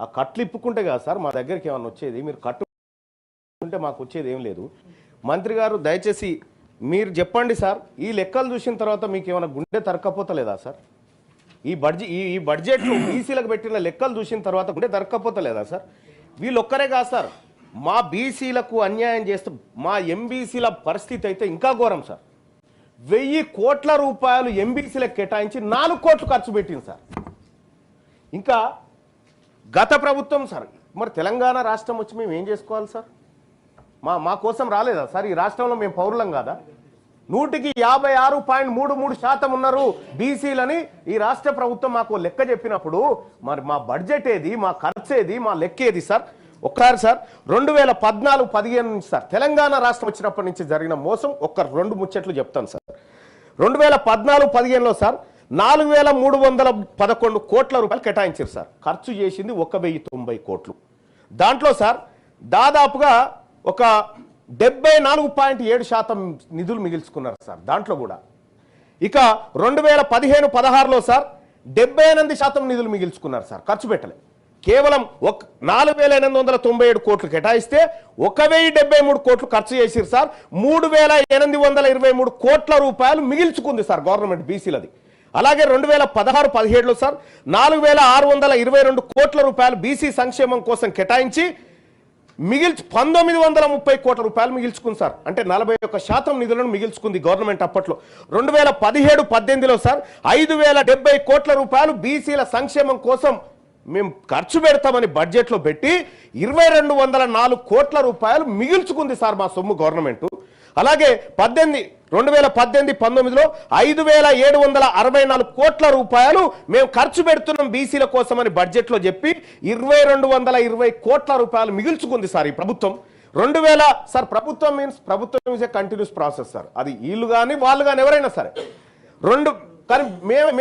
ఆ కట్లు ఇప్పుకుంటే కదా సార్ మా దగ్గరికి ఏమన్నా వచ్చేది. మీరు కట్టుకుంటే మాకు వచ్చేది ఏం లేదు. మంత్రి గారు దయచేసి మీరు చెప్పండి సార్, ఈ లెక్కలు చూసిన తర్వాత మీకు ఏమైనా గుండె తరక్కపోతలేదా సార్? ఈ బడ్జెట్లో బీసీలకు పెట్టిన లెక్కలు చూసిన తర్వాత గుండె తరక్కపోతలేదా సార్? వీళ్ళు ఒక్కరే కాదు సార్, మా బీసీలకు అన్యాయం చేస్తూ మా ఎంబీసీల పరిస్థితి అయితే ఇంకా ఘోరం సార్. 1000 కోట్ల రూపాయలు ఎంబీసీలకు కేటాయించి 4 కోట్లు ఖర్చు పెట్టింది సార్. ఇంకా గత ప్రభుత్వం సార్, మరి తెలంగాణ రాష్ట్రం వచ్చి మేము ఏం చేసుకోవాలి సార్? మా కోసం రాలేదా సార్? ఈ రాష్ట్రంలో మేము పౌరులం కాదా? 100కి 56.33% ఉన్నారు బీసీలని ఈ రాష్ట్ర ప్రభుత్వం మాకు లెక్క చెప్పినప్పుడు మరి మా బడ్జెట్ ఏది, మా ఖర్చు ఏది, మా లెక్క ఏది సార్? ఒక్కసారి సార్ 2014-15 నుంచి సార్ తెలంగాణ రాష్ట్రం వచ్చినప్పటి నుంచి జరిగిన మోసం ఒక్క 2 ముచ్చట్లు చెప్తాను సార్. 2014-15లో సార్ 4311 కోట్ల రూపాయలు కేటాయించారు సార్. ఖర్చు చేసింది 1090 కోట్లు. దాంట్లో సార్ దాదాపుగా ఒక 74.7% నిధులు మిగిల్చుకున్నారు సార్ దాంట్లో కూడా. ఇక 2015-16లో సార్ 78% నిధులు మిగిల్చుకున్నారు సార్, ఖర్చు పెట్టలే. కేవలం 4897 కోట్లు కేటాయిస్తే 1073 కోట్లు ఖర్చు చేసిరు సార్. 3823 కోట్ల రూపాయలు మిగిల్చుకుంది సార్ గవర్నమెంట్ బీసీలది. అలాగే 2016-17లో సార్ 4622 కోట్ల రూపాయలు బీసీ సంక్షేమం కోసం కేటాయించి 1930 కోట్ల రూపాయలు మిగిల్చుకుంది సార్. అంటే 41% నిధులను మిగిల్చుకుంది గవర్నమెంట్ అప్పట్లో. 2017-18లో సార్ 5070 కోట్ల రూపాయలు బీసీల సంక్షేమం కోసం మేము ఖర్చు పెడతామని బడ్జెట్లో పెట్టి 2204 కోట్ల రూపాయలు మిగిల్చుకుంది సార్ మా సొమ్ము గవర్నమెంట్. అలాగే 2018-19లో 5764 కోట్ల రూపాయలు మేము ఖర్చు పెడుతున్నాం బీసీల కోసమని బడ్జెట్లో చెప్పి 2220 కోట్ల రూపాయలు మిగిల్చుకుంది సార్ ఈ ప్రభుత్వం. 2000 సార్ ప్రభుత్వం మీన్స్ ప్రభుత్వం is a continuous process sir. అది వీళ్ళు కానీ వాళ్ళు కానీ ఎవరైనా సరే కానీ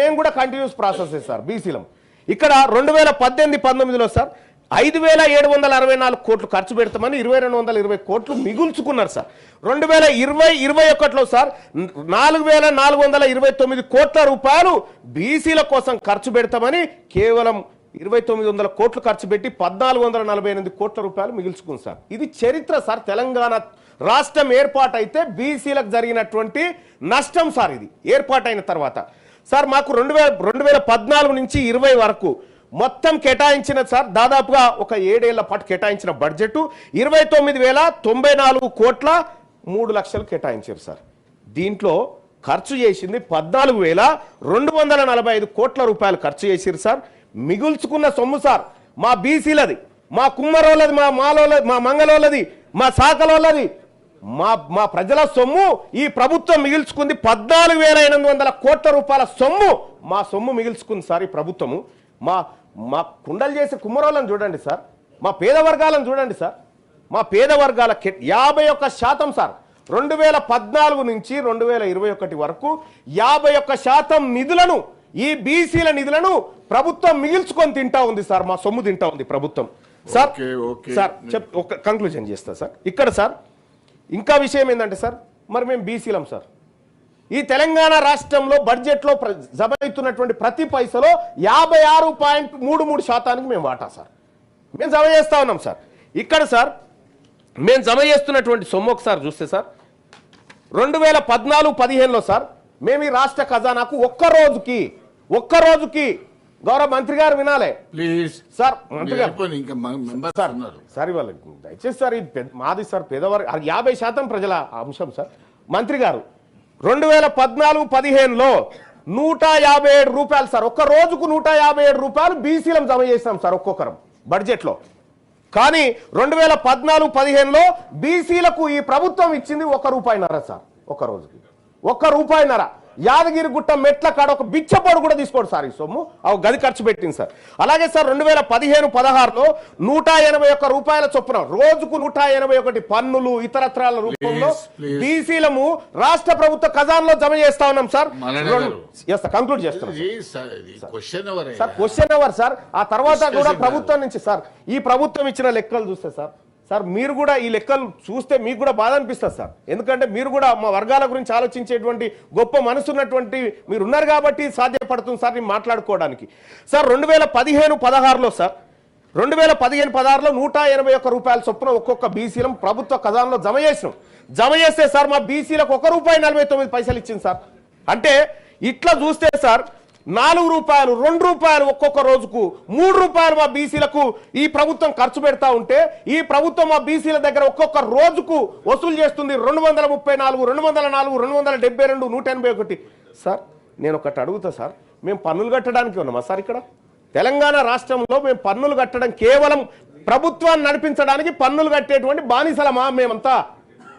మేము కూడా కంటిన్యూస్ ప్రాసెస్ సార్ బీసీలం. ఇక్కడ 2018-19లో సార్ 5764 కోట్లు ఖర్చు పెడతామని 2220 కోట్లు మిగుల్చుకున్నారు సార్. 2020-21లో సార్ 4429 కోట్ల రూపాయలు బీసీల కోసం ఖర్చు పెడతామని కేవలం 2900 కోట్లు ఖర్చు పెట్టి 1448 కోట్ల రూపాయలు మిగుల్చుకుంది సార్. ఇది చరిత్ర సార్. తెలంగాణ రాష్ట్రం ఏర్పాటైతే బీసీలకు జరిగినటువంటి నష్టం సార్ ఇది ఏర్పాటైన తర్వాత. సార్ మాకు 2014 నుంచి 20 వరకు మొత్తం కేటాయించిన సార్ దాదాపుగా ఒక 7 ఏళ్ల పాటు కేటాయించిన బడ్జెట్ 29,094 కోట్ల 3 లక్షలు కేటాయించారు సార్. దీంట్లో ఖర్చు చేసింది 14,245 కోట్ల రూపాయలు ఖర్చు చేసిరు సార్. మిగుల్చుకున్న సొమ్ము సార్ మా బీసీలది, మా కుమ్మరోళ్ళది, మా మాలోళ్ళది, మా మంగళోళ్ళది, మా శాఖలోళ్ళది, మా ప్రజల సొమ్ము ఈ ప్రభుత్వం మిగిల్చుకుంది 14,800 కోట్ల రూపాయల సొమ్ము మా సొమ్ము మిగిల్చుకుంది సార్ ఈ ప్రభుత్వము. మా కుండలు చేసే కుమ్మరోళ్ళని చూడండి సార్, మా పేద వర్గాలను చూడండి సార్. మా పేద వర్గాల 51% సార్ 2014 నుంచి 2021 వరకు 51% నిధులను ఈ బీసీల నిధులను ప్రభుత్వం మిగిల్చుకొని తింటా ఉంది సార్. మా సొమ్ము తింటా ఉంది ప్రభుత్వం సార్. సార్ కంక్లూజన్ చేస్తా సార్. ఇక్కడ సార్ ఇంకా విషయం ఏంటంటే సార్ మరి మేము బీసీలం సార్. ఈ తెలంగాణ రాష్ట్రంలో బడ్జెట్లో జమ అవుతున్నటువంటి ప్రతి పైసలో 56.33% మేము వాటా సార్ మేము జమ చేస్తా ఉన్నాం సార్. ఇక్కడ సార్ మేము జమ చేస్తున్నటువంటి సొమ్ము ఒకసారి చూస్తే సార్ 2014-15లో సార్ మేము ఈ రాష్ట్ర ఖజానాకు ఒక్క రోజుకి గౌరవ మంత్రి గారు వినాలే ప్లీజ్ సార్, మంత్రి గారు సార్ ఇవాళ దయచేసి సార్ మాది సార్ పేదవారు 50% ప్రజల అంశం సార్. మంత్రి గారు 2014-15లో 157 రూపాయలు సార్, ఒక్క రోజుకు 157 రూపాయలు బీసీలం జమ చేసినాం సార్ ఒక్కొక్కరం బడ్జెట్లో. కానీ 2014-15లో బీసీలకు ఈ ప్రభుత్వం ఇచ్చింది ₹1.5 సార్. ఒక్క రోజుకి ₹1.5. యాదగిరిగుట్ట మెట్ల కాడ ఒక బిచ్చపోడు కూడా తీసుకోడు సార్ ఈ సొమ్ము, గది ఖర్చు పెట్టింది సార్. అలాగే సార్ 2015-16లో 181 రూపాయల చొప్పున రోజుకు 181 పన్నులు ఇతరత్రాల రూపంలో బీసీలము రాష్ట్ర ప్రభుత్వ ఖజానాలో జమ చేస్తా ఉన్నాం సార్. కంక్లూడ్ చేస్తున్నాం సార్. Question hour sir. ఆ తర్వాత కూడా ప్రభుత్వం నుంచి సార్ ఈ ప్రభుత్వం ఇచ్చిన లెక్కలు చూస్తే సార్ మీరు కూడా ఈ లెక్కలు చూస్తే మీకు కూడా బాధ అనిపిస్తుంది సార్. ఎందుకంటే మీరు కూడా మా వర్గాల గురించి ఆలోచించేటువంటి గొప్ప మనసున్నటువంటి మీరు ఉన్నారు కాబట్టి సాధ్యపడుతుంది సార్ మాట్లాడుకోవడానికి. సార్ 2015-16లో సార్ 2015-16లో 181 రూపాయల చొప్పున ఒక్కొక్క బీసీలం ప్రభుత్వ ఖజానాలో జమ చేస్తే సార్ మా బీసీలకు ₹1.49 ఇచ్చింది సార్. అంటే ఇట్లా చూస్తే సార్ 4 రూపాయలు, 2 రూపాయలు ఒక్కొక్క రోజుకు, 3 రూపాయలు మా బీసీలకు ఈ ప్రభుత్వం ఖర్చు పెడతా ఉంటే ఈ ప్రభుత్వం మా బీసీల దగ్గర ఒక్కొక్క రోజుకు వసూలు చేస్తుంది 234, 204, 272, 181. సార్ నేను ఒకటి అడుగుతా సార్, మేము పన్నులు కట్టడానికి ఉన్నామా సార్? ఇక్కడ తెలంగాణ రాష్ట్రంలో మేము పన్నులు కట్టడం కేవలం ప్రభుత్వాన్ని నడిపించడానికి పన్నులు కట్టేటువంటి బానిసలమా మేమంతా?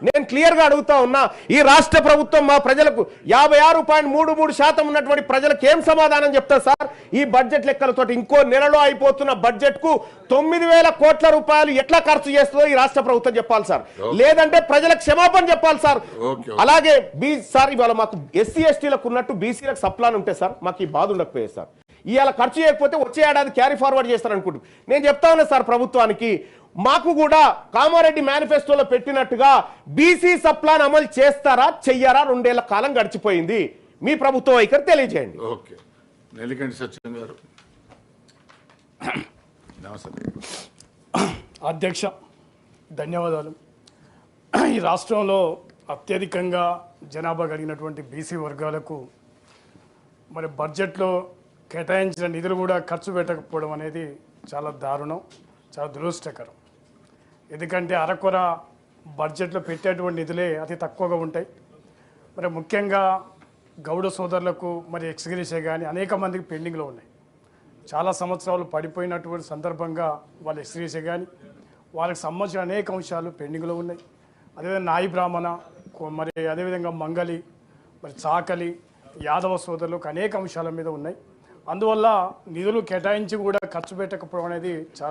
నేను క్లియర్గా అడుగుతా ఉన్నా. ఈ రాష్ట్ర ప్రభుత్వం మా ప్రజలకు 56.33% ఉన్నటువంటి ప్రజలకు ఏం సమాధానం చెప్తారు సార్? ఈ బడ్జెట్ లెక్కలతో ఇంకో నెలలో అయిపోతున్న బడ్జెట్ కు 9,000 కోట్ల రూపాయలు ఎట్లా ఖర్చు చేస్తుందో ఈ రాష్ట్ర ప్రభుత్వం చెప్పాలి సార్. లేదంటే ప్రజలకు క్షమాపణ చెప్పాలి సార్. అలాగే సార్ ఇవాళ మాకు ఎస్సీ ఎస్టీలకు ఉన్నట్టు బీసీలకు సప్లాన్ ఉంటే సార్ మాకు ఈ బాధ ఉండకపోయేది సార్. ఇవాళ ఖర్చు చేయకపోతే వచ్చే ఏడాది క్యారీ ఫార్వర్డ్ చేస్తారు అనుకుంటున్నాను. నేను చెప్తా ఉన్నా సార్ ప్రభుత్వానికి, మాకు కూడా కామారెడ్డి మేనిఫెస్టోలో పెట్టినట్టుగా బీసీ సప్లాన్ అమలు చేస్తారా చెయ్యారా? 2 ఏళ్ల కాలం గడిచిపోయింది. మీ ప్రభుత్వ వైఖరి తెలియజేయండి. ఓకే, నెల్లికంటి సత్యం గారు. అధ్యక్ష ధన్యవాదాలు. ఈ రాష్ట్రంలో అత్యధికంగా జనాభా కలిగినటువంటి బీసీ వర్గాలకు మరి బడ్జెట్లో కేటాయించిన నిధులు కూడా ఖర్చు పెట్టకపోవడం అనేది చాలా దారుణం, చాలా దురదృష్టకరం. ఎందుకంటే అరకొర బడ్జెట్లో పెట్టేటువంటి నిధులే అతి తక్కువగా ఉంటాయి. మరి ముఖ్యంగా గౌడ సోదరులకు మరి ఎక్స్గ్రేషియా కానీ అనేక మందికి పెండింగ్లో ఉన్నాయి. చాలా సంవత్సరాలు పడిపోయినటువంటి సందర్భంగా వాళ్ళ ఎక్స్గ్రేషియా కానీ వాళ్ళకి సంబంధించిన అనేక అంశాలు పెండింగ్లో ఉన్నాయి. అదేవిధంగా నాయి బ్రాహ్మణ, మరి అదేవిధంగా మంగలి, మరి చాకలి, యాదవ సోదరులకు అనేక అంశాల మీద ఉన్నాయి. అందువల్ల నిధులు కేటాయించి కూడా ఖర్చు పెట్టకపోవడం అనేది చాలా